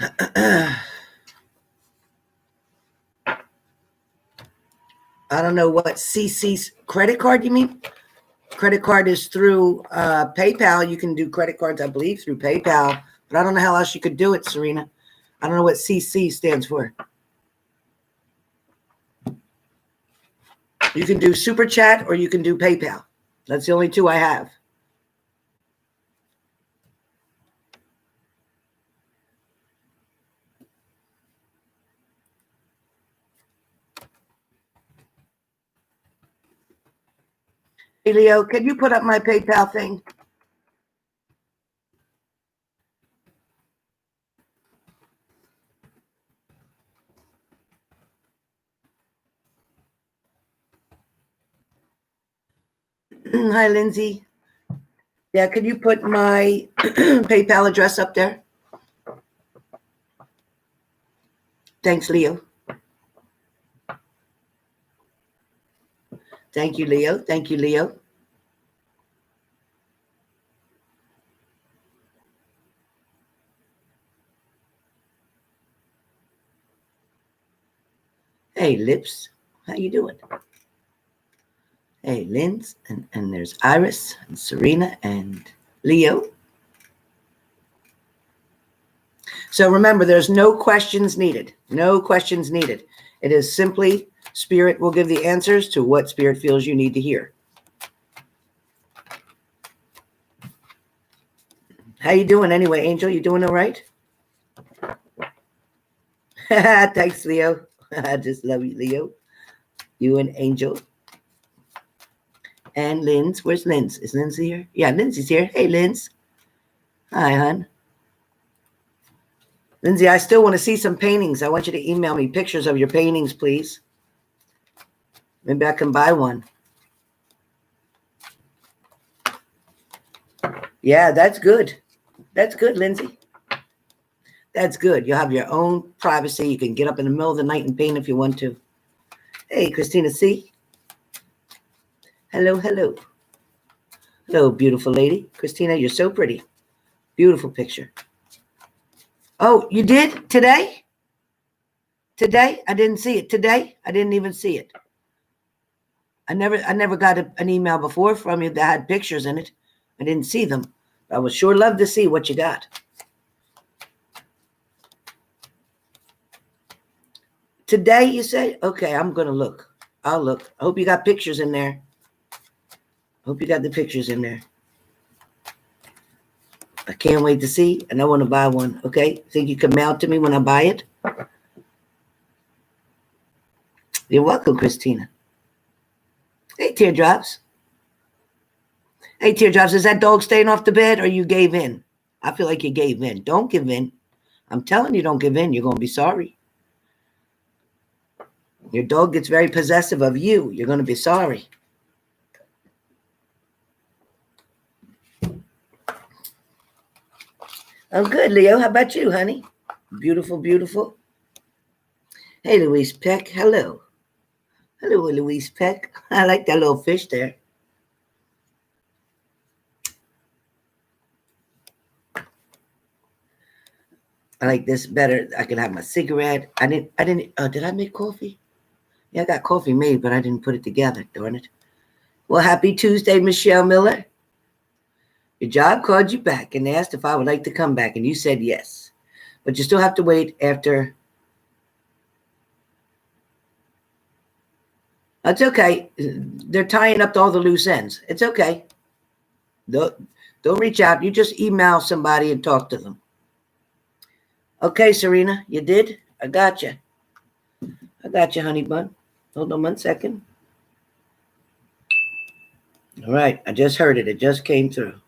I don't know what CC's credit card you mean? Credit card is through PayPal. You can do credit cards, I believe, through PayPal. But I don't know how else you could do it, Serena. I don't know what CC stands for. You can do Super Chat or you can do PayPal. That's the only two I have. Hey, Leo, can you put up my PayPal thing? Hi, Lindsay. Yeah, can you put my PayPal address up there? Thanks, Leo. Thank you, Leo. Thank you, Leo. Hey, Lips. How you doing? Hey, Linz. And there's Iris and Serena and Leo. So remember, there's no questions needed. No questions needed. It is simply Spirit will give the answers to what Spirit feels you need to hear. How you doing anyway, Angel? You doing all right? Thanks, Leo. I just love you, Leo. You and Angel. And Linz. Where's Linz? Is Linz here? Yeah, Lindsay's here. Hey, Linz. Hi, hon. Lindsay, I still want to see some paintings. I want you to email me pictures of your paintings, please. Maybe I can buy one. Yeah, that's good. That's good, Lindsay. That's good. You'll have your own privacy. You can get up in the middle of the night and paint if you want to. Hey, Christina C. Hello, hello. Hello, beautiful lady. Christina, you're so pretty. Beautiful picture. Oh, you did? Today? Today? I didn't see it. Today? I didn't even see it. I never got an email before from you that had pictures in it. I didn't see them. I would sure love to see what you got. Today, you say? Okay, I'm going to look. I'll look. I hope you got pictures in there. Hope you got the pictures in there. I can't wait to see, and I want to buy one, okay? Think you can mail it to me when I buy it? You're welcome, Christina. Hey, Teardrops. Hey, Teardrops, is that dog staying off the bed or you gave in? I feel like you gave in. Don't give in. I'm telling you, don't give in. You're going to be sorry. Your dog gets very possessive of you. You're going to be sorry. I'm good, Leo. How about you, honey? Beautiful, beautiful. Hey, Louise Peck. Hello. Hello, Louise Peck. I like that little fish there. I like this better. I can have my cigarette. Did I make coffee? Yeah, I got coffee made, but I didn't put it together. Darn it. Well, happy Tuesday, Michelle Miller. Your job called you back and asked if I would like to come back, and you said yes. But you still have to wait after. That's okay. They're tying up all the loose ends. It's okay. Don't reach out. You just email somebody and talk to them. Okay, Serena, you did? I got you. I got you, honey bun. Hold on 1 second. All right, I just heard it. It just came through.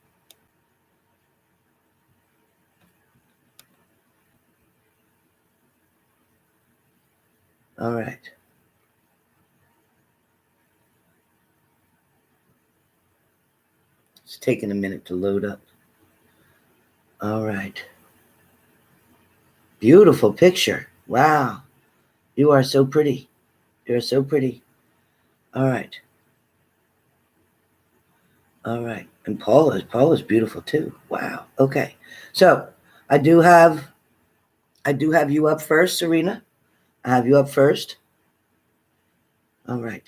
All right. It's taking a minute to load up. All right. Beautiful picture. Wow. You are so pretty. You're so pretty. All right. All right. And Paula's beautiful too. Wow. Okay. So I do have I do have you up first, Serena. I have you up first. All right.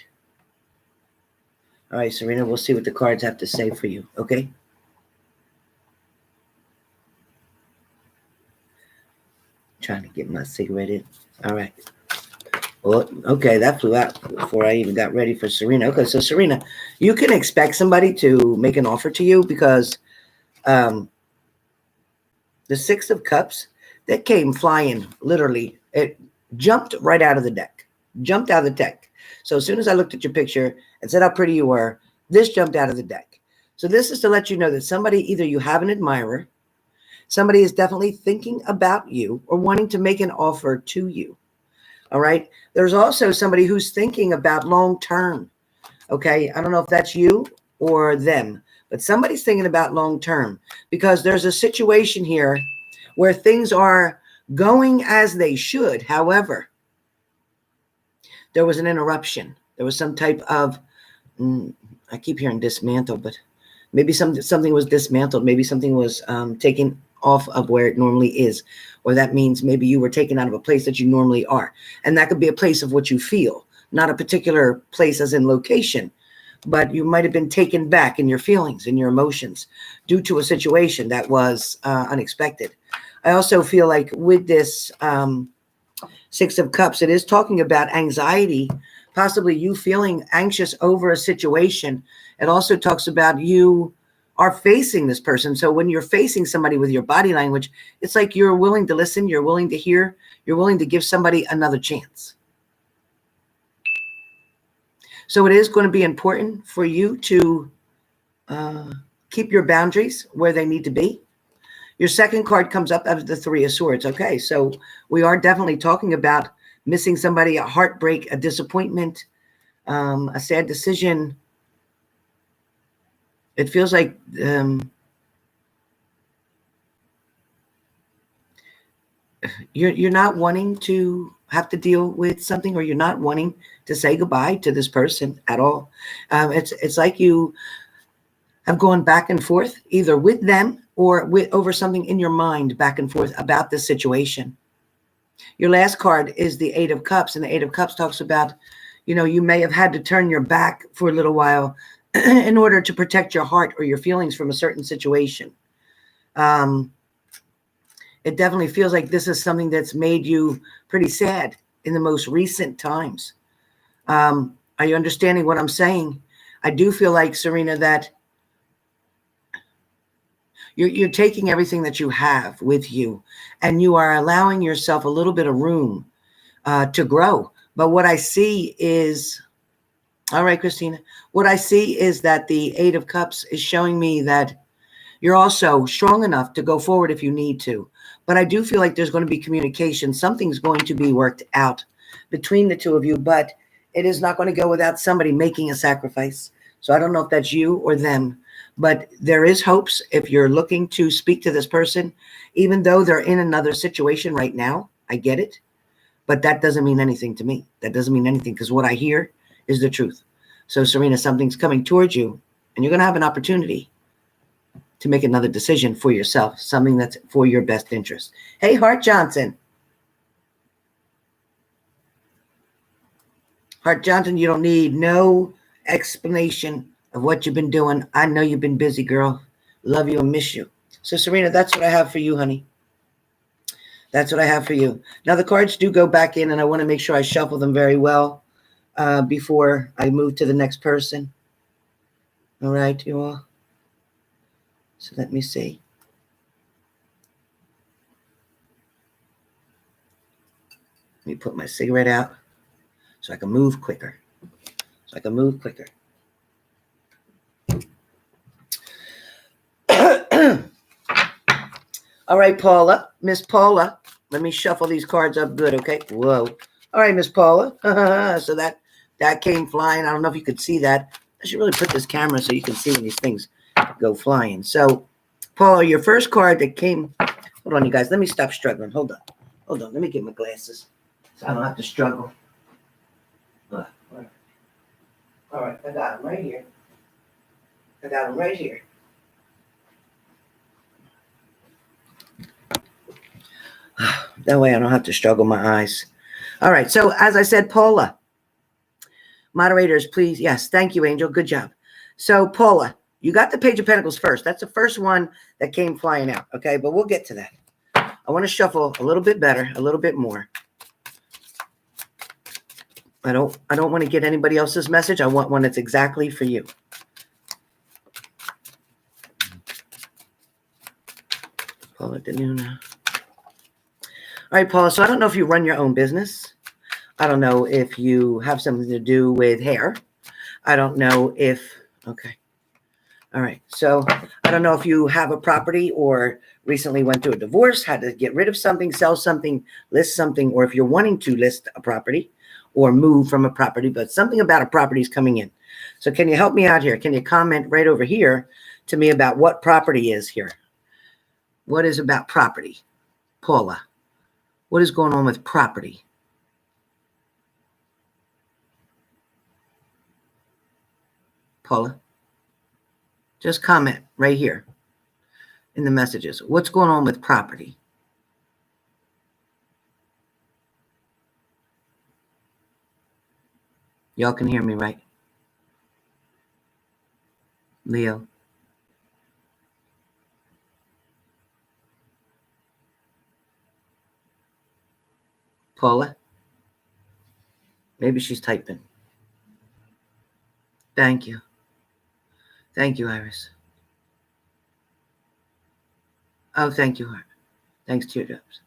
All right, Serena, we'll see what the cards have to say for you, okay? Trying to get my cigarette in. All right. Well, okay, that flew out before I even got ready for Serena. Okay, so Serena, you can expect somebody to make an offer to you because the Six of Cups, that came flying, literally. It jumped right out of the deck. Jumped out of the deck. So as soon as I looked at your picture and said how pretty you were, this jumped out of the deck. So this is to let you know that somebody, either you have an admirer, somebody is definitely thinking about you or wanting to make an offer to you. All right. There's also somebody who's thinking about long term. Okay. I don't know if that's you or them, but somebody's thinking about long term because there's a situation here where things are going as they should. However, there was an interruption. There was some type of, I keep hearing dismantle, but maybe something was dismantled. Maybe something was taken off of where it normally is. Or that means maybe you were taken out of a place that you normally are. And that could be a place of what you feel, not a particular place as in location, but you might have been taken back in your feelings and your emotions due to a situation that was unexpected. I also feel like with this Six of Cups, it is talking about anxiety, possibly you feeling anxious over a situation. It also talks about you are facing this person. So when you're facing somebody with your body language, it's like you're willing to listen, you're willing to hear, you're willing to give somebody another chance. So it is going to be important for you to keep your boundaries where they need to be. Your second card comes up as the Three of Swords. Okay, so we are definitely talking about missing somebody, a heartbreak, a disappointment, a sad decision. It feels like you're not wanting to have to deal with something, or you're not wanting to say goodbye to this person at all. It's like you have gone back and forth either with them or over something in your mind, back and forth about this situation. Your last card is the Eight of Cups, and the Eight of Cups talks about, you may have had to turn your back for a little while in order to protect your heart or your feelings from a certain situation. It definitely feels like this is something that's made you pretty sad in the most recent times. Are you understanding what I'm saying? I do feel like, Serena, that you're taking everything that you have with you, and you are allowing yourself a little bit of room to grow. But what I see is, all right, Christina, what I see is that the Eight of Cups is showing me that you're also strong enough to go forward if you need to. But I do feel like there's going to be communication. Something's going to be worked out between the two of you, but it is not going to go without somebody making a sacrifice. So I don't know if that's you or them, but there is hopes if you're looking to speak to this person, even though they're in another situation right now. I get it, but that doesn't mean anything to me. That doesn't mean anything, because what I hear is the truth. So, Serena, something's coming towards you, and you're going to have an opportunity to make another decision for yourself, something that's for your best interest. Hey, Hart Johnson. Hart Johnson, you don't need no explanation of what you've been doing. I know you've been busy, girl. Love you and miss you. So, Serena, that's what I have for you, honey. That's what I have for you. Now, the cards do go back in, and I want to make sure I shuffle them very well before I move to the next person. All right, you all. So let me see. Let me put my cigarette out so I can move quicker. All right, Paula. Miss Paula. Let me shuffle these cards up good, okay? Whoa. All right, Miss Paula. So that came flying. I don't know if you could see that. I should really put this camera so you can see when these things go flying. So, Paula, your first card that came. Hold on, you guys. Let me stop struggling. Hold on. Let me get my glasses so I don't have to struggle. All right. I got them right here. That way I don't have to struggle my eyes. All right. So as I said, Paula, moderators, please. Yes. Thank you, Angel. Good job. So Paula, you got the Page of Pentacles first. That's the first one that came flying out. Okay. But we'll get to that. I want to shuffle a little bit better, a little bit more. I don't want to get anybody else's message. I want one that's exactly for you. Paula Denuna. All right, Paula. So I don't know if you run your own business. I don't know if you have something to do with hair. I don't know if, okay. All right. So I don't know if you have a property or recently went through a divorce, had to get rid of something, sell something, list something, or if you're wanting to list a property or move from a property, but something about a property is coming in. So can you help me out here? Can you comment right over here to me about what property is here? What is about property? Paula, what is going on with property? Paula, just comment right here in the messages. What's going on with property? Y'all can hear me, right? Leo. Paula? Maybe she's typing. Thank you. Thank you, Iris. Oh, thank you, Heart. Thanks, Teardrops.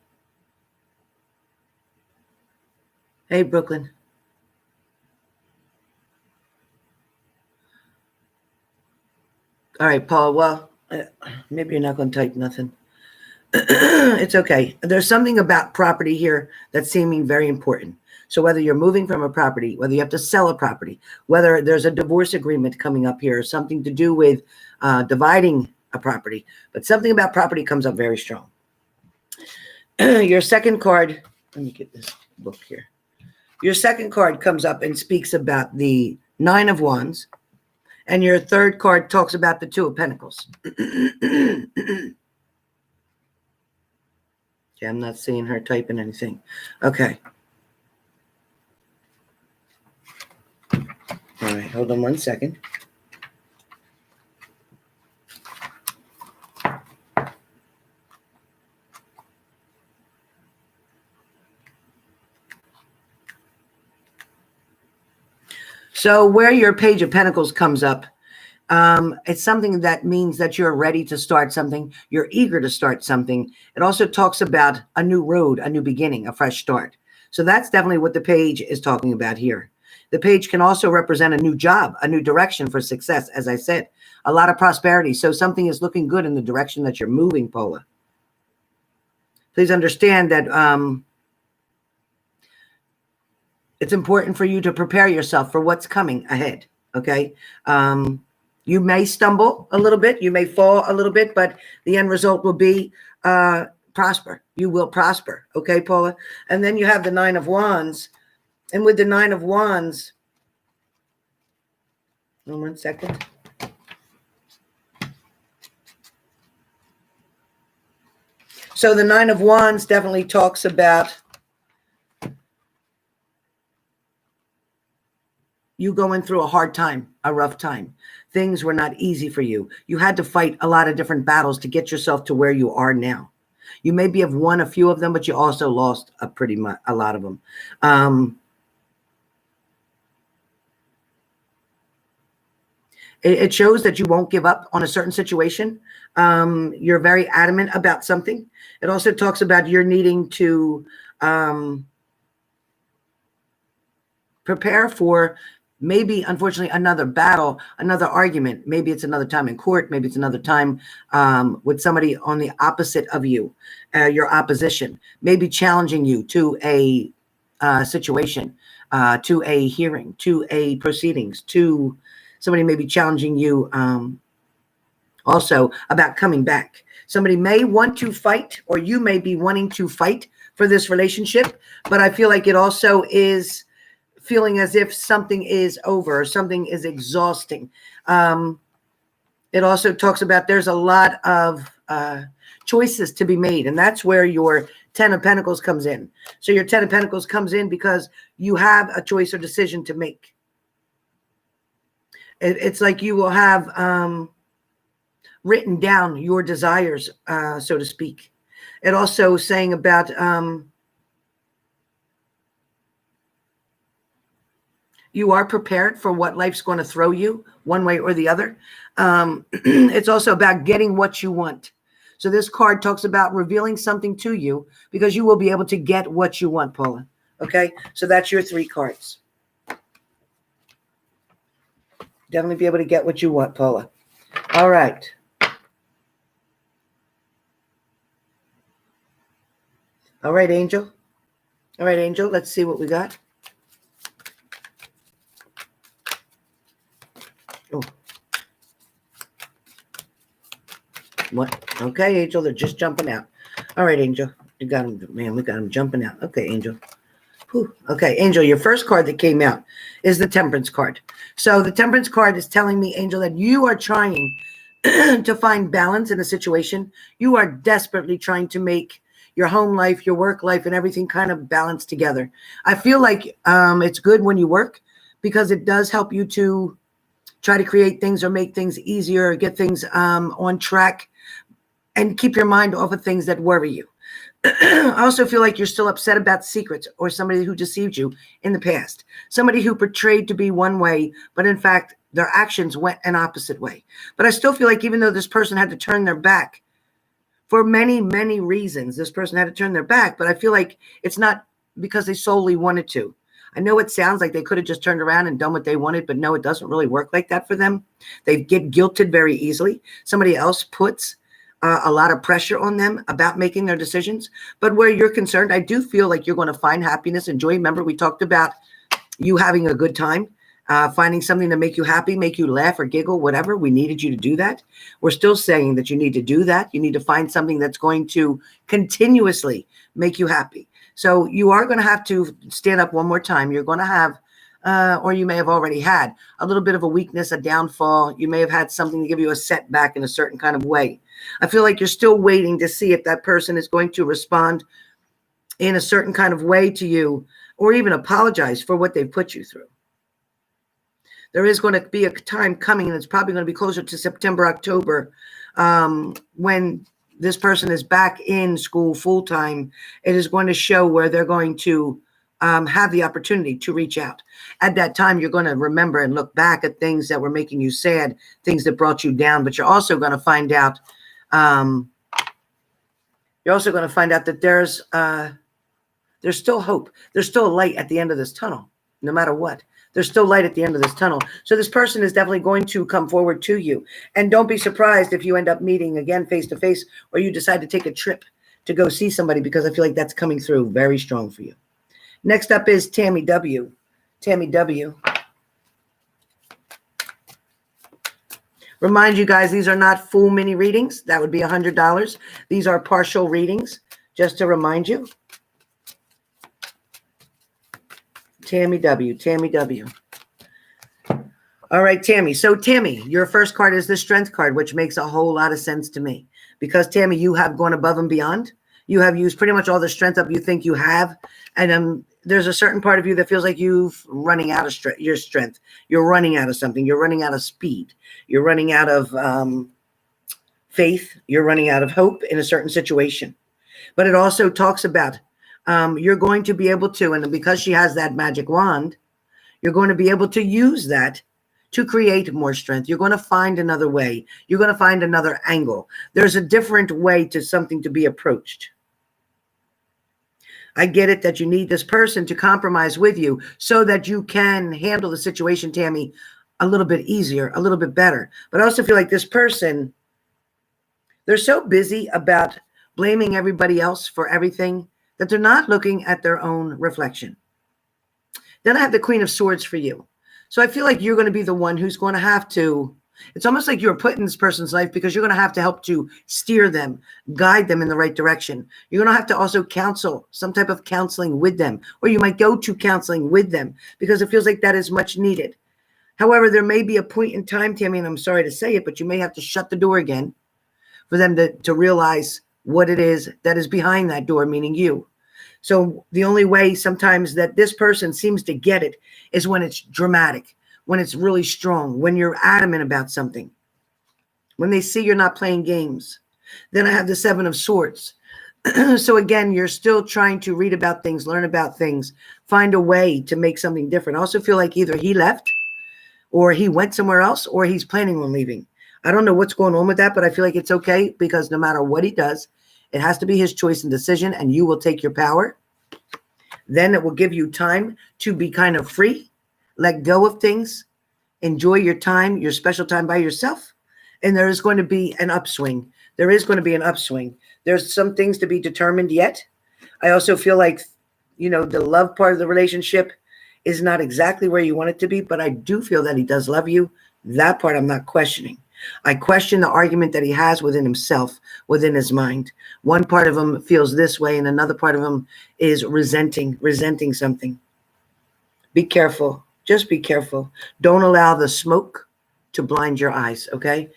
Hey, Brooklyn. All right, Paul. Well, maybe you're not going to type nothing. It's okay. There's something about property here that's seeming very important. So whether you're moving from a property, whether you have to sell a property, whether there's a divorce agreement coming up here, something to do with dividing a property, but something about property comes up very strong. Your second card, let me get this book here. Your second card comes up and speaks about the Nine of Wands, and your third card talks about the Two of Pentacles. Okay, I'm not seeing her typing anything. Okay. All right, hold on one second. So where your Page of Pentacles comes up, it's something that means that you're ready to start something. You're eager to start something. It also talks about a new road, a new beginning, a fresh start. So that's definitely what the page is talking about here. The page can also represent a new job, a new direction for success. As I said, a lot of prosperity. So something is looking good in the direction that you're moving, Paula. Please understand that it's important for you to prepare yourself for what's coming ahead. Okay. You may stumble a little bit, you may fall a little bit, but the end result will be prosper. You will prosper. Okay, Paula? And then you have the Nine of Wands. And with the Nine of Wands, 1 second. So the Nine of Wands definitely talks about you going through a hard time, a rough time. Things were not easy for you. You had to fight a lot of different battles to get yourself to where you are now. You maybe have won a few of them, but you also lost a lot of them. It shows that you won't give up on a certain situation. You're very adamant about something. It also talks about you're needing to prepare for maybe, unfortunately, another battle, another argument. Maybe it's another time in court. Maybe it's another time with somebody on the opposite of you, your opposition, maybe challenging you to a situation, to a hearing, to a proceedings, to somebody may be challenging you also about coming back. Somebody may want to fight, or you may be wanting to fight for this relationship, but I feel like it also is feeling as if something is over, or something is exhausting. It also talks about there's a lot of choices to be made, and that's where your Ten of Pentacles comes in. So your Ten of Pentacles comes in because you have a choice or decision to make. It's like you will have written down your desires, so to speak. It also saying about you are prepared for what life's going to throw you one way or the other. It's also about getting what you want. So this card talks about revealing something to you because you will be able to get what you want, Paula. Okay, so that's your 3 cards. Definitely be able to get what you want, Paula. All right. All right, Angel. All right, Angel, let's see what we got. Oh. What? Okay, Angel, they're just jumping out. All right, Angel. You got them, man. We got them jumping out. Okay, Angel. Whew. Okay, Angel, your first card that came out is the Temperance card. So the Temperance card is telling me, Angel, that you are trying to find balance in a situation. You are desperately trying to make your home life, your work life, and everything kind of balanced together. I feel like it's good when you work because it does help you to try to create things or make things easier, or get things on track, and keep your mind off of things that worry you. I also feel like you're still upset about secrets or somebody who deceived you in the past. Somebody who portrayed to be one way, but in fact, their actions went an opposite way. But I still feel like even though this person had to turn their back for many, many reasons, this person had to turn their back, but I feel like it's not because they solely wanted to. I know it sounds like they could have just turned around and done what they wanted, but no, it doesn't really work like that for them. They get guilted very easily. Somebody else puts a lot of pressure on them about making their decisions. But where you're concerned, I do feel like you're going to find happiness and joy. Remember, we talked about you having a good time, finding something to make you happy, make you laugh or giggle, whatever. We needed you to do that. We're still saying that you need to do that. You need to find something that's going to continuously make you happy. So you are going to have to stand up one more time. You're going to have, or you may have already had, a little bit of a weakness, a downfall. You may have had something to give you a setback in a certain kind of way. I feel like you're still waiting to see if that person is going to respond in a certain kind of way to you, or even apologize for what they've put you through. There is going to be a time coming, and it's probably going to be closer to September, October, when this person is back in school full time. It is going to show where they're going to have the opportunity to reach out. At that time, you're going to remember and look back at things that were making you sad, things that brought you down, but you're also going to find out that there's still hope. There's still a light at the end of this tunnel, no matter what. There's still light at the end of this tunnel. So this person is definitely going to come forward to you. And don't be surprised if you end up meeting again face-to-face, or you decide to take a trip to go see somebody, because I feel like that's coming through very strong for you. Next up is Tammy W. Tammy W. Remind you guys, these are not full mini readings. That would be $100. These are partial readings, just to remind you. Tammy W. Tammy W. All right, Tammy. So, Tammy, your first card is the Strength card, which makes a whole lot of sense to me. Because, Tammy, you have gone above and beyond. You have used pretty much all the strength up you think you have. And there's a certain part of you that feels like you've running out of your strength. You're running out of something. You're running out of speed. You're running out of faith. You're running out of hope in a certain situation. But it also talks about you're going to be able to, and because she has that magic wand, you're going to be able to use that to create more strength. You're going to find another way. You're going to find another angle. There's a different way to something to be approached. I get it that you need this person to compromise with you so that you can handle the situation, Tammy, a little bit easier, a little bit better. But I also feel like this person, they're so busy about blaming everybody else for everything that they're not looking at their own reflection. Then I have the Queen of Swords for you. So I feel like you're going to be the one who's going to have to, it's almost like you're put in this person's life because you're going to have to help to steer them, guide them in the right direction. You're going to have to also counsel, some type of counseling with them, or you might go to counseling with them because it feels like that is much needed. However, there may be a point in time, Tammy, and I'm sorry to say it, but you may have to shut the door again for them to realize what it is that is behind that door, meaning you. So the only way sometimes that this person seems to get it is when it's dramatic, when it's really strong, when you're adamant about something, when they see you're not playing games. Then I have the Seven of Swords. So again, you're still trying to read about things, learn about things, find a way to make something different. I also feel like either he left or he went somewhere else or he's planning on leaving. I don't know what's going on with that, but I feel like it's okay because no matter what he does, it has to be his choice and decision, and you will take your power. Then it will give you time to be kind of free, let go of things, enjoy your time, your special time by yourself. And there is going to be an upswing. There is going to be an upswing. There's some things to be determined yet. I also feel like, the love part of the relationship is not exactly where you want it to be, but I do feel that he does love you. That part I'm not questioning. I question the argument that he has within himself, within his mind. One part of him feels this way, and another part of him is resenting something. Be careful. Just be careful. Don't allow the smoke to blind your eyes, okay?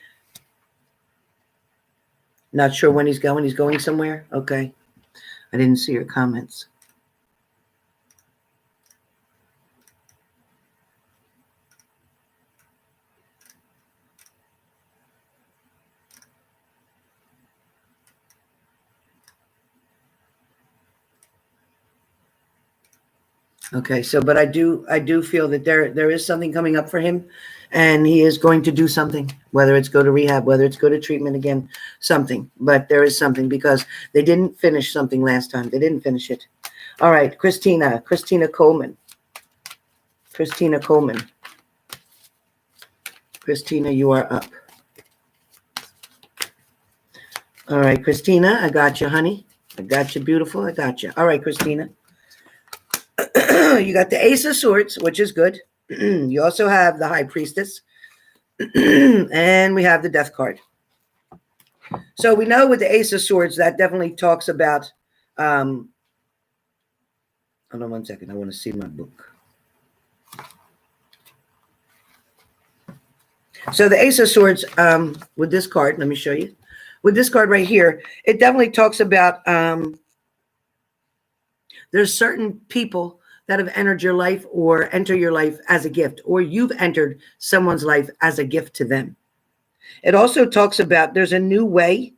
Not sure when he's going. He's going somewhere? Okay. I didn't see your comments. Okay, so but I do feel that there is something coming up for him, and he is going to do something, whether it's go to rehab, whether it's go to treatment again, something. But there is something because they didn't finish something last time. They didn't finish it. All right, Christina Coleman. Christina Coleman. Christina, you are up. All right, Christina, I got you, honey. I got you, beautiful. I got you. All right, Christina. You got the Ace of Swords, which is good. You also have the High Priestess. And we have the Death card. So we know with the Ace of Swords, that definitely talks about... hold on one second. I want to see my book. So the Ace of Swords, with this card, let me show you. With this card right here, it definitely talks about... there's certain people that have entered your life or enter your life as a gift, or you've entered someone's life as a gift to them. It also talks about there's a new way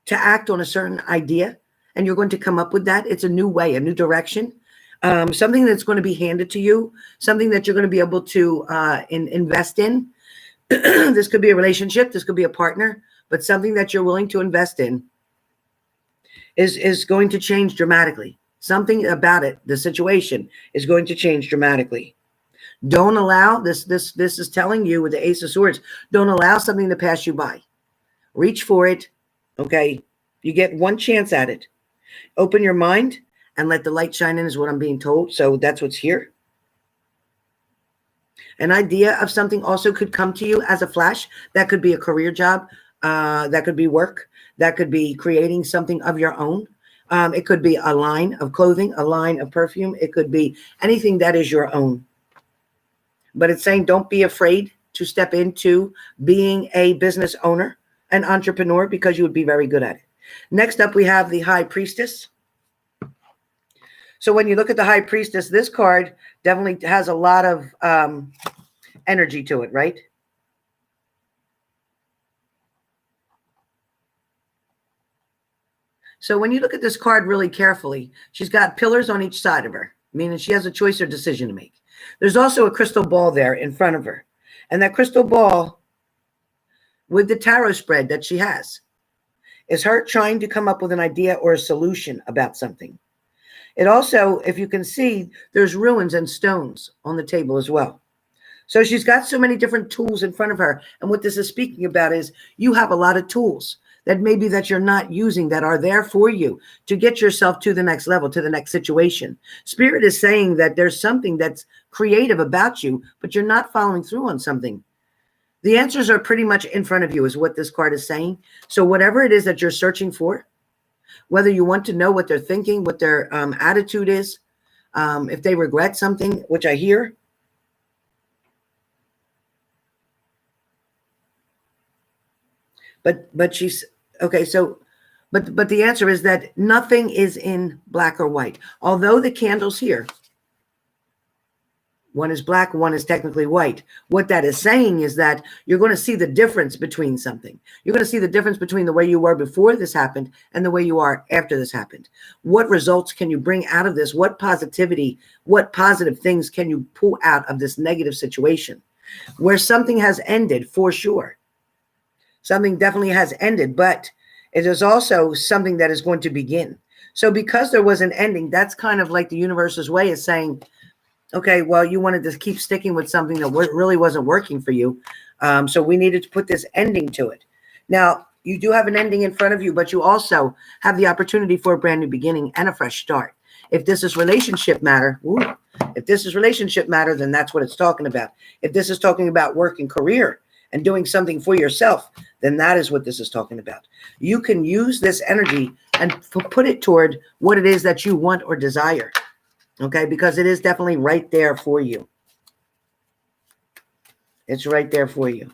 to act on a certain idea, and you're going to come up with that. It's a new way, a new direction, something that's going to be handed to you, something that you're going to be able to invest in. This could be a relationship. This could be a partner, but something that you're willing to invest in is going to change dramatically. Something about it, the situation is going to change dramatically. Don't allow this is telling you with the Ace of Swords, don't allow something to pass you by. Reach for it. Okay. You get one chance at it. Open your mind and let the light shine in is what I'm being told. So that's what's here. An idea of something also could come to you as a flash. That could be a career job. That could be work. That could be creating something of your own. It could be a line of clothing, a line of perfume. It could be anything that is your own. But it's saying don't be afraid to step into being a business owner, an entrepreneur, because you would be very good at it. Next up, we have the High Priestess. So when you look at the High Priestess, this card definitely has a lot of energy to it, right? So when you look at this card really carefully, she's got pillars on each side of her, meaning she has a choice or decision to make. There's also a crystal ball there in front of her. And that crystal ball with the tarot spread that she has is her trying to come up with an idea or a solution about something. It also, if you can see, there's ruins and stones on the table as well. So she's got so many different tools in front of her. And what this is speaking about is you have a lot of tools that maybe that you're not using that are there for you to get yourself to the next level, to the next situation. Spirit is saying that there's something that's creative about you, but you're not following through on something. The answers are pretty much in front of you is what this card is saying. So whatever it is that you're searching for, whether you want to know what they're thinking, what their attitude is, if they regret something, which I hear. But she's, okay, so But the answer is that nothing is in black or white. Although the candles here, one is black, one is technically white. What that is saying is that you're going to see the difference between something. You're going to see the difference between the way you were before this happened and the way you are after this happened. What results can you bring out of this? What positivity, what positive things can you pull out of this negative situation? Where something has ended, for sure. Something definitely has ended, but it is also something that is going to begin. So because there was an ending, that's kind of like the universe's way of saying, okay, well, you wanted to keep sticking with something that really wasn't working for you. So we needed to put this ending to it. Now, you do have an ending in front of you, but you also have the opportunity for a brand new beginning and a fresh start. If this is relationship matter, if this is relationship matter, then that's what it's talking about. If this is talking about work and career and doing something for yourself, then that is what this is talking about. You can use this energy and put it toward what it is that you want or desire. Okay, because it is definitely right there for you. It's right there for you.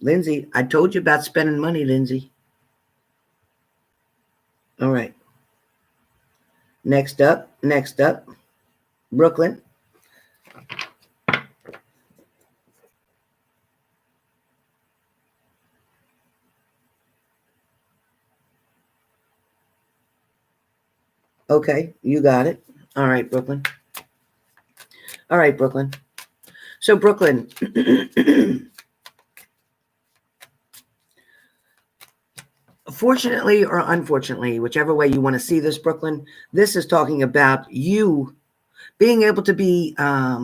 Lindsay, I told you about spending money, Lindsay. All right. Next up, Brooklyn. Okay, you got it. All right, Brooklyn. All right, Brooklyn. So, Brooklyn, fortunately or unfortunately, whichever way you want to see this, Brooklyn, this is talking about you being able to be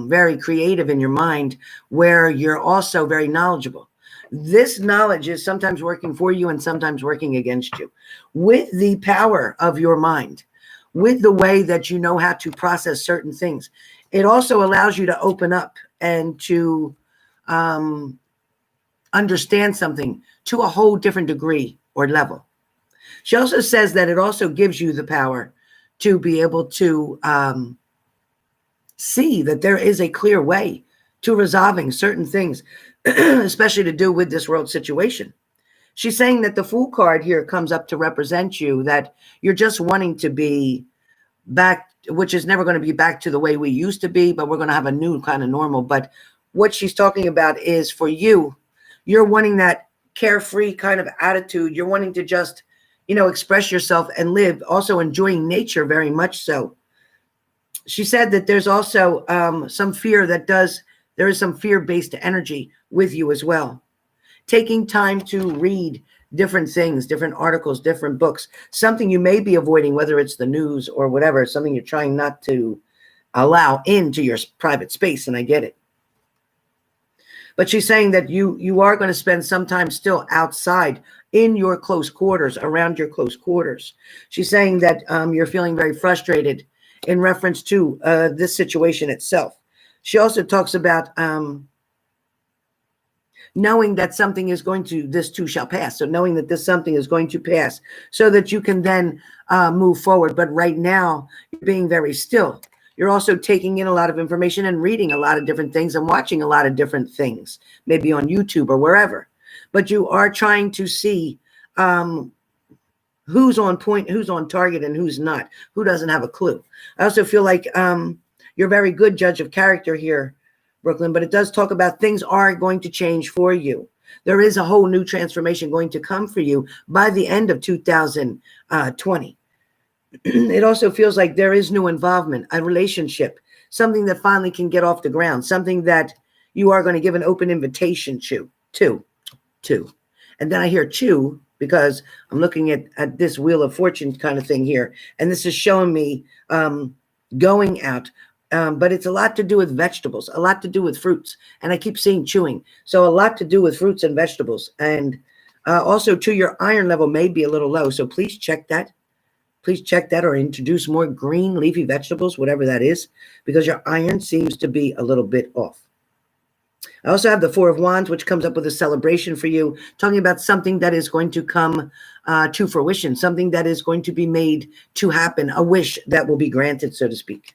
very creative in your mind, where you're also very knowledgeable. This knowledge is sometimes working for you and sometimes working against you. With the power of your mind, with the way that you know how to process certain things, it also allows you to open up and to understand something to a whole different degree or level. She also says that it also gives you the power to be able to see that there is a clear way to resolving certain things, especially to do with this world situation. She's saying that the Fool card here comes up to represent you, that you're just wanting to be back, which is never going to be back to the way we used to be, but we're going to have a new kind of normal. But what she's talking about is, for you, you're wanting that carefree kind of attitude. You're wanting to just, express yourself and live, also enjoying nature very much so. She said that there's also some fear there is some fear-based energy with you as well. Taking time to read different things, different articles, different books, something you may be avoiding, whether it's the news or whatever, something you're trying not to allow into your private space, and I get it. But she's saying that you are going to spend some time still outside in your close quarters, around your close quarters. She's saying that you're feeling very frustrated in reference to this situation itself. She also talks about knowing that something is this too shall pass. So knowing that this something is going to pass so that you can then move forward. But right now, you're being very still. You're also taking in a lot of information and reading a lot of different things and watching a lot of different things, maybe on YouTube or wherever. But you are trying to see who's on point, who's on target, and who's not, who doesn't have a clue. I also feel like you're a very good judge of character here, Brooklyn, but it does talk about things are going to change for you. There is a whole new transformation going to come for you by the end of 2020. It also feels like there is new involvement, a relationship, something that finally can get off the ground, something that you are going to give an open invitation to. And then I hear chew, because I'm looking at this Wheel of Fortune kind of thing here. And this is showing me going out. But it's a lot to do with vegetables, a lot to do with fruits. And I keep seeing chewing. So a lot to do with fruits and vegetables. And also, too, your iron level may be a little low. So please check that. Please check that, or introduce more green leafy vegetables, whatever that is, because your iron seems to be a little bit off. I also have the Four of Wands, which comes up with a celebration for you, talking about something that is going to come to fruition, something that is going to be made to happen, a wish that will be granted, so to speak.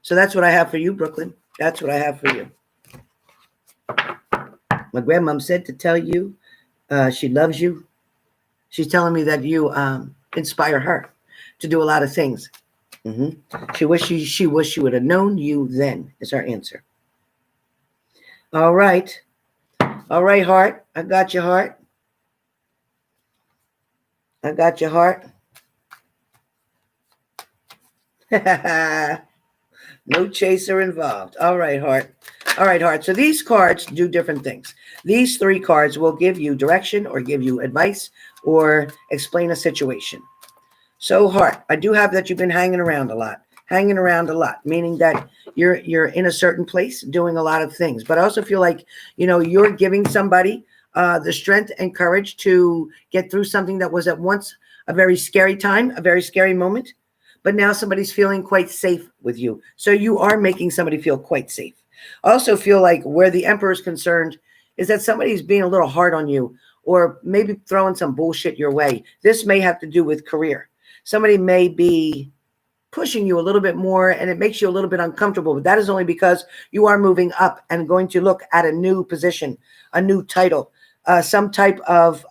So that's what I have for you, Brooklyn. That's what I have for you. My grandmom said to tell you she loves you. She's telling me that you inspire her to do a lot of things. She wish she would have known you then, is her answer. All right. All right, heart. I got your heart. I got your heart. No chaser involved. All right, heart. All right, heart. So these cards do different things. These 3 cards will give you direction or give you advice or explain a situation. So, heart, I do have that you've been hanging around a lot. Hanging around a lot, meaning that you're in a certain place doing a lot of things. But I also feel like, you're giving somebody the strength and courage to get through something that was at once a very scary time, a very scary moment. But now somebody's feeling quite safe with you. So you are making somebody feel quite safe. I also feel like where the Emperor is concerned is that somebody's being a little hard on you or maybe throwing some bullshit your way. This may have to do with career. Somebody may be pushing you a little bit more and it makes you a little bit uncomfortable, but that is only because you are moving up and going to look at a new position, a new title, some type of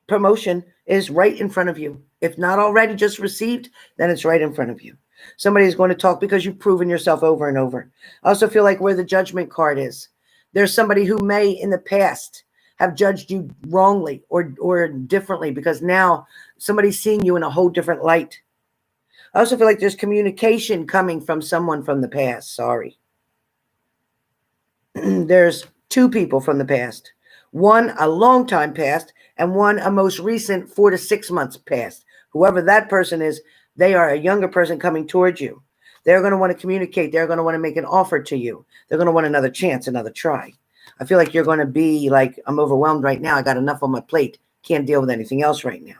promotion is right in front of you. If not already just received, then it's right in front of you. Somebody's going to talk because you've proven yourself over and over. I also feel like where the Judgment card is, there's somebody who may in the past have judged you wrongly or differently because now somebody's seeing you in a whole different light. I also feel like there's communication coming from someone from the past. Sorry. There's 2 people from the past. One a long time past and one a most recent 4 to 6 months past. Whoever that person is, they are a younger person coming towards you. They're going to want to communicate. They're going to want to make an offer to you. They're going to want another chance, another try. I feel like you're going to be like, I'm overwhelmed right now. I got enough on my plate. Can't deal with anything else right now.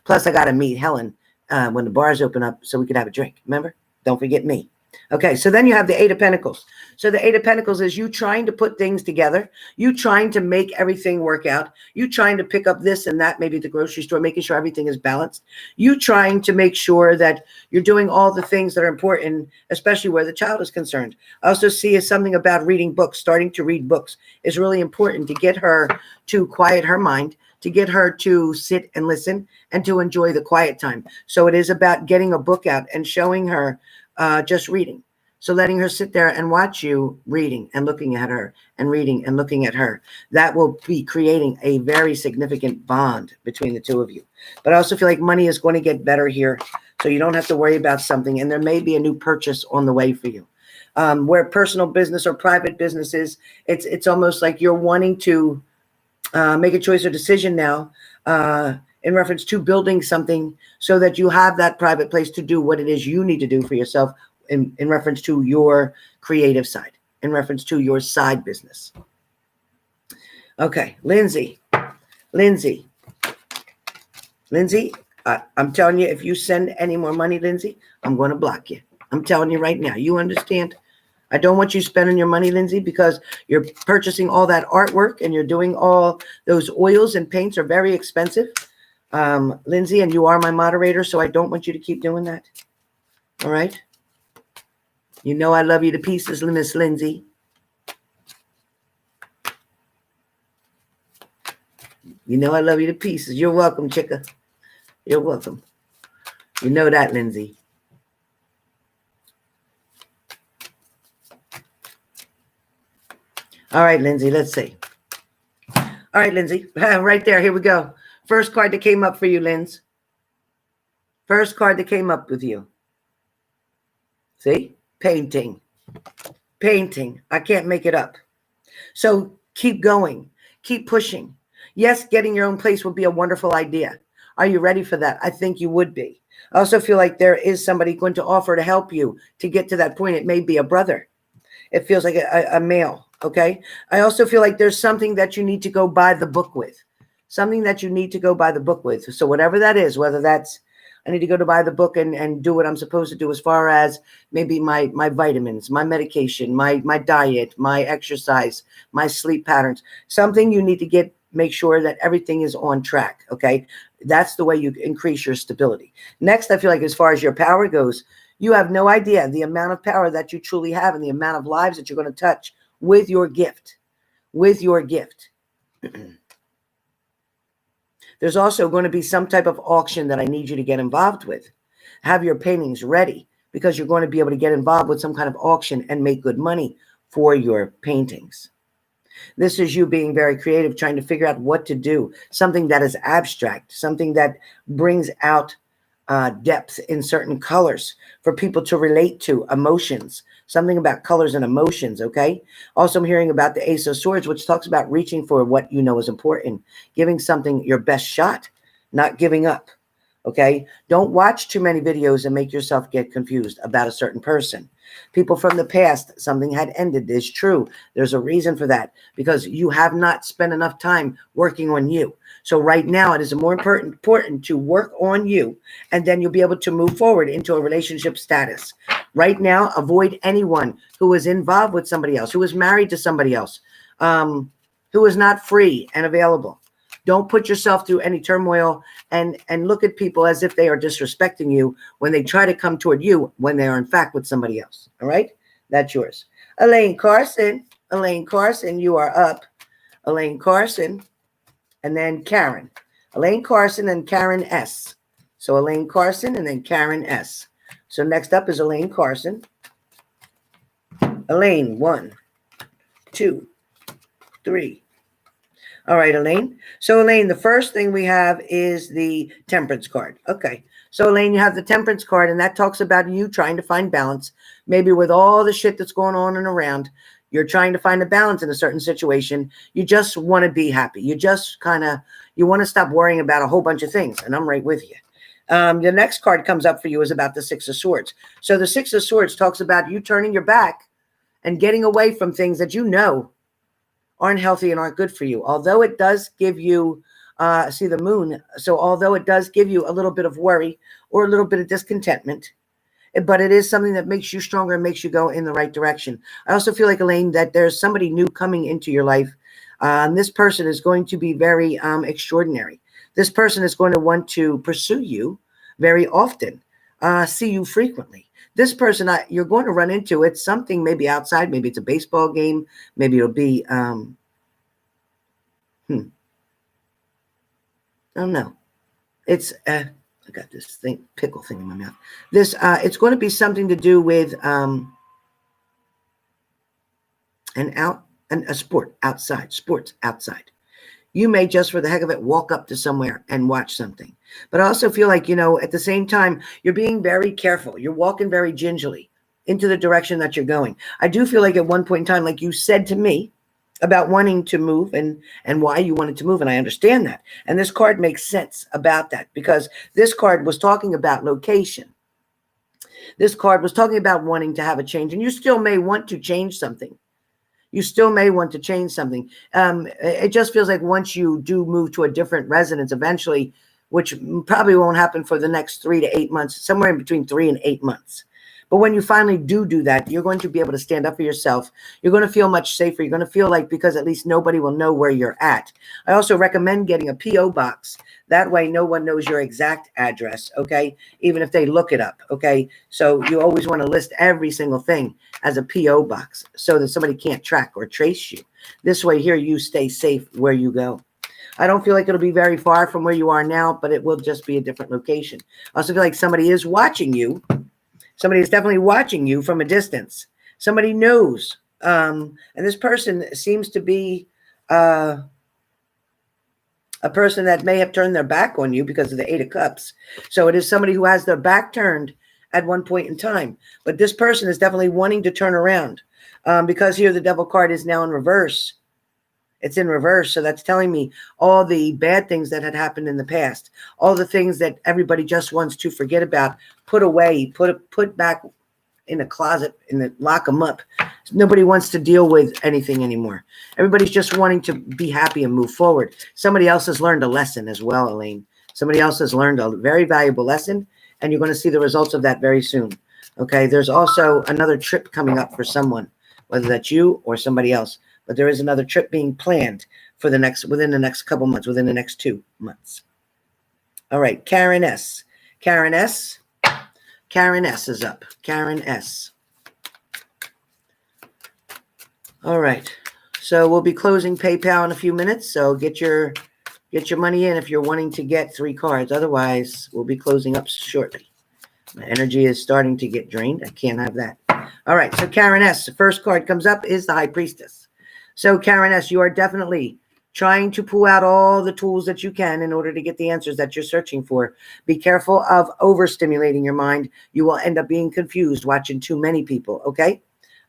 Plus, I got to meet Helen when the bars open up so we could have a drink. Remember? Don't forget me. Okay, so then you have the 8 of Pentacles. So the 8 of Pentacles is you trying to put things together. You trying to make everything work out. You trying to pick up this and that, maybe at the grocery store, making sure everything is balanced. You trying to make sure that you're doing all the things that are important, especially where the child is concerned. I also see something about reading books. Starting to read books is really important to get her to quiet her mind, to get her to sit and listen and to enjoy the quiet time. So it is about getting a book out and showing her just reading. So letting her sit there and watch you reading and looking at her and reading and looking at her. That will be creating a very significant bond between the 2 of you. But I also feel like money is going to get better here. So you don't have to worry about something. And there may be a new purchase on the way for you. Where personal business or private business is, it's almost like you're wanting to make a choice or decision now in reference to building something so that you have that private place to do what it is you need to do for yourself in reference to your creative side, in reference to your side business. Okay, Lindsay, I'm telling you, if you send any more money, Lindsay, I'm going to block you. I'm telling you right now, you understand? I don't want you spending your money, Lindsay, because you're purchasing all that artwork and you're doing all those oils and paints are very expensive. Lindsay, and you are my moderator, so I don't want you to keep doing that. All right? You know I love you to pieces, Miss Lindsay. You know I love you to pieces. You're welcome, chicka. You're welcome. You know that, Lindsay. All right, Lindsay, let's see. All right, Lindsay, right there. Here we go. First card that came up for you, Linz. First card that came up with you. See? Painting. Painting. I can't make it up. So keep going. Keep pushing. Yes, getting your own place would be a wonderful idea. Are you ready for that? I think you would be. I also feel like there is somebody going to offer to help you to get to that point. It may be a brother. It feels like a male. Okay. I also feel like there's something that you need to go by the book with. Something that you need to go by the book with. So whatever that is, whether that's I need to go to buy the book and do what I'm supposed to do as far as maybe my vitamins, my medication, my diet, my exercise, my sleep patterns, something you need to make sure that everything is on track. Okay. That's the way you increase your stability. Next, I feel like as far as your power goes, you have no idea the amount of power that you truly have and the amount of lives that you're going to touch with your gift. With your gift. There's also going to be some type of auction that I need you to get involved with. Have your paintings ready, because you're going to be able to get involved with some kind of auction and make good money for your paintings. This is you being very creative, trying to figure out what to do, something that is abstract, something that brings out depth in certain colors for people to relate to, emotions, something about colors and emotions, okay? Also, I'm hearing about the Ace of Swords, which talks about reaching for what you know is important, giving something your best shot, not giving up, okay? Don't watch too many videos and make yourself get confused about a certain person. People from the past, something had ended, is true. There's a reason for that, because you have not spent enough time working on you. So right now, it is more important to work on you, and then you'll be able to move forward into a relationship status. Right now, avoid anyone who is involved with somebody else, who is married to somebody else, who is not free and available. Don't put yourself through any turmoil and look at people as if they are disrespecting you when they try to come toward you when they are in fact with somebody else. All right? That's yours. Elaine Carson, you are up. Elaine Carson, and then Karen. Elaine Carson and Karen S. So Elaine Carson and then Karen S. So next up is Elaine Carson. Elaine, 1, 2, 3. All right, Elaine. So, Elaine, the first thing we have is the Temperance card. Okay. So, Elaine, you have the Temperance card, and that talks about you trying to find balance. Maybe with all the shit that's going on and around, you're trying to find a balance in a certain situation. You just want to be happy. You just you want to stop worrying about a whole bunch of things, and I'm right with you. The next card comes up for you is about the Six of Swords. So, the Six of Swords talks about you turning your back and getting away from things that you know aren't healthy and aren't good for you. Although it does give you, see the moon, so although it does give you a little bit of worry or a little bit of discontentment, but it is something that makes you stronger and makes you go in the right direction. I also feel like, Elaine, that there's somebody new coming into your life. This person is going to be very extraordinary. This person is going to want to pursue you very often, see you frequently. This person you're going to run into, it's something maybe outside, maybe it's a baseball game, maybe it'll be, I don't know. It's, I got this pickle thing in my mouth. It's going to be something to do with a sport outside, sports outside. You may just for the heck of it walk up to somewhere and watch something. But I also feel like, at the same time, you're being very careful. You're walking very gingerly into the direction that you're going. I do feel like at one point in time, like you said to me about wanting to move and why you wanted to move. And I understand that. And this card makes sense about that, because this card was talking about location. This card was talking about wanting to have a change, and you still may want to change something. You still may want to change something. It just feels like once you do move to a different residence eventually, which probably won't happen for the next 3 to 8 months, somewhere in between 3 and 8 months. But when you finally do that, you're going to be able to stand up for yourself. You're going to feel much safer. You're going to feel like, because at least nobody will know where you're at. I also recommend getting a P.O. box. That way, no one knows your exact address, okay? Even if they look it up, okay? So you always want to list every single thing as a P.O. box so that somebody can't track or trace you. This way here, you stay safe where you go. I don't feel like it'll be very far from where you are now, but it will just be a different location. I also feel like somebody is watching you. Somebody is definitely watching you from a distance. Somebody knows. And this person seems to be a person that may have turned their back on you because of the 8 of Cups. So it is somebody who has their back turned at one point in time. But this person is definitely wanting to turn around because here the Devil card is now in reverse. It's in reverse. So that's telling me all the bad things that had happened in the past, all the things that everybody just wants to forget about, put away, put back in a closet, lock them up. Nobody wants to deal with anything anymore. Everybody's just wanting to be happy and move forward. Somebody else has learned a lesson as well, Elaine. Somebody else has learned a very valuable lesson, and you're going to see the results of that very soon. Okay, there's also another trip coming up for someone, whether that's you or somebody else. But there is another trip being planned for within the next couple months, within the next 2 months. All right, Karen S. Karen S. Karen S is up. Karen S. All right. So we'll be closing PayPal in a few minutes. So get your money in if you're wanting to get 3 cards. Otherwise, we'll be closing up shortly. My energy is starting to get drained. I can't have that. All right. So Karen S., the first card comes up is the High Priestess. So Karen S., you are definitely trying to pull out all the tools that you can in order to get the answers that you're searching for. Be careful of overstimulating your mind. You will end up being confused watching too many people, okay?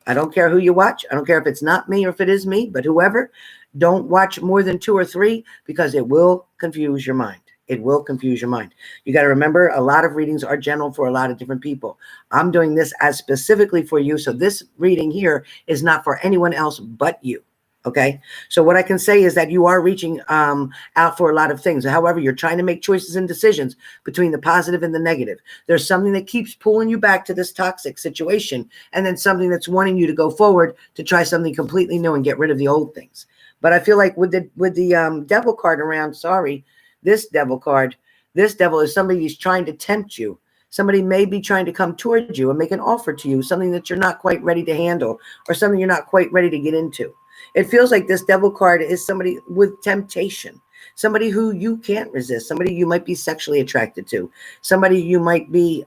I don't care who you watch. I don't care if it's not me or if it is me, but whoever, don't watch more than 2 or 3 because it will confuse your mind. It will confuse your mind. You got to remember, a lot of readings are general for a lot of different people. I'm doing this as specifically for you. So this reading here is not for anyone else but you. Okay. So what I can say is that you are reaching out for a lot of things. However, you're trying to make choices and decisions between the positive and the negative. There's something that keeps pulling you back to this toxic situation, and then something that's wanting you to go forward to try something completely new and get rid of the old things. But I feel like with the devil card around, this devil card, this devil is somebody who's trying to tempt you. Somebody may be trying to come towards you and make an offer to you, something that you're not quite ready to handle or something you're not quite ready to get into. It feels like this devil card is somebody with temptation, somebody who you can't resist, somebody you might be sexually attracted to, somebody you might be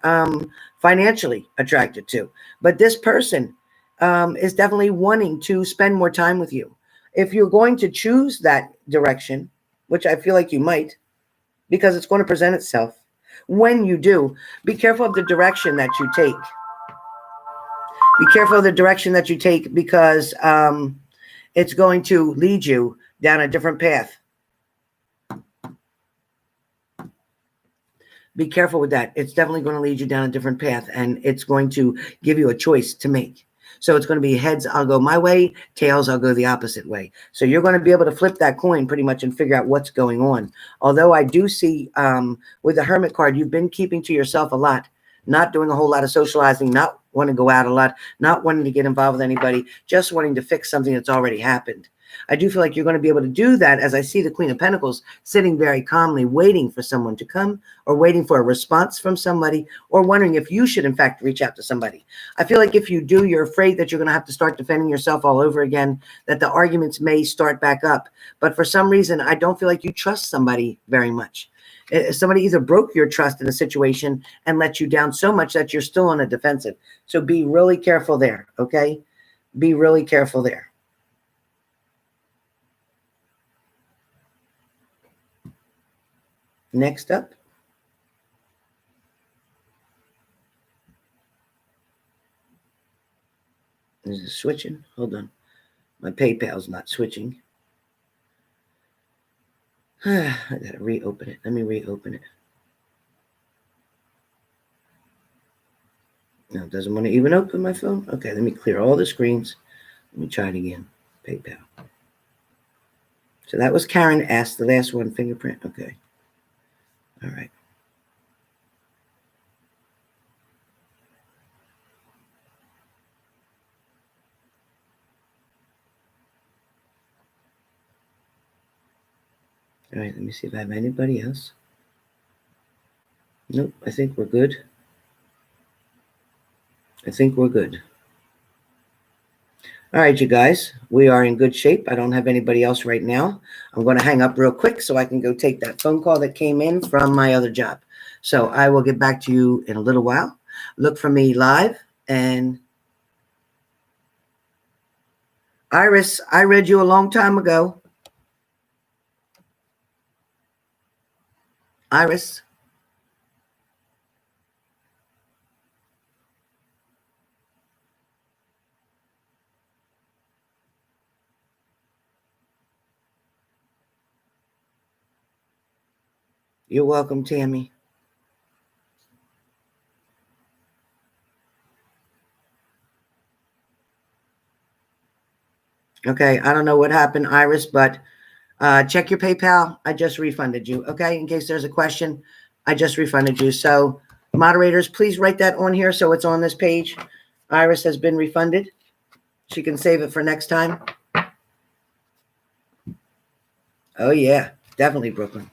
financially attracted to. But this person is definitely wanting to spend more time with you. If you're going to choose that direction, which I feel like you might, because it's going to present itself. When you do, be careful of the direction that you take. Be careful of the direction that you take because it's going to lead you down a different path. Be careful with that. It's definitely going to lead you down a different path, and it's going to give you a choice to make. So it's going to be heads, I'll go my way, tails, I'll go the opposite way. So you're going to be able to flip that coin pretty much and figure out what's going on. Although I do see with the Hermit card, you've been keeping to yourself a lot, not doing a whole lot of socializing, not wanting to go out a lot, not wanting to get involved with anybody, just wanting to fix something that's already happened. I do feel like you're going to be able to do that as I see the Queen of Pentacles sitting very calmly, waiting for someone to come or waiting for a response from somebody or wondering if you should, in fact, reach out to somebody. I feel like if you do, you're afraid that you're going to have to start defending yourself all over again, that the arguments may start back up. But for some reason, I don't feel like you trust somebody very much. Somebody either broke your trust in a situation and let you down so much that you're still on a defensive. So be really careful there, okay? Be really careful there. Next up. Is it switching? Hold on. My PayPal's not switching. I gotta reopen it. Let me reopen it. No, it doesn't want to even open my phone. Okay, let me clear all the screens. Let me try it again. PayPal. So that was Karen S., the last one, fingerprint. Okay. All right. All right, let me see if I have anybody else. Nope, I think we're good. I think we're good. All right, you guys, we are in good shape. I don't have anybody else right now. I'm going to hang up real quick so I can go take that phone call that came in from my other job. So I will get back to you in a little while. Look for me live. And Iris, I read you a long time ago. Iris. You're welcome, Tammy. Okay, I don't know what happened, Iris, but check your PayPal. I just refunded you, okay? In case there's a question, I just refunded you. So moderators, please write that on here so it's on this page. Iris has been refunded. She can save it for next time. Oh, yeah, definitely, Brooklyn.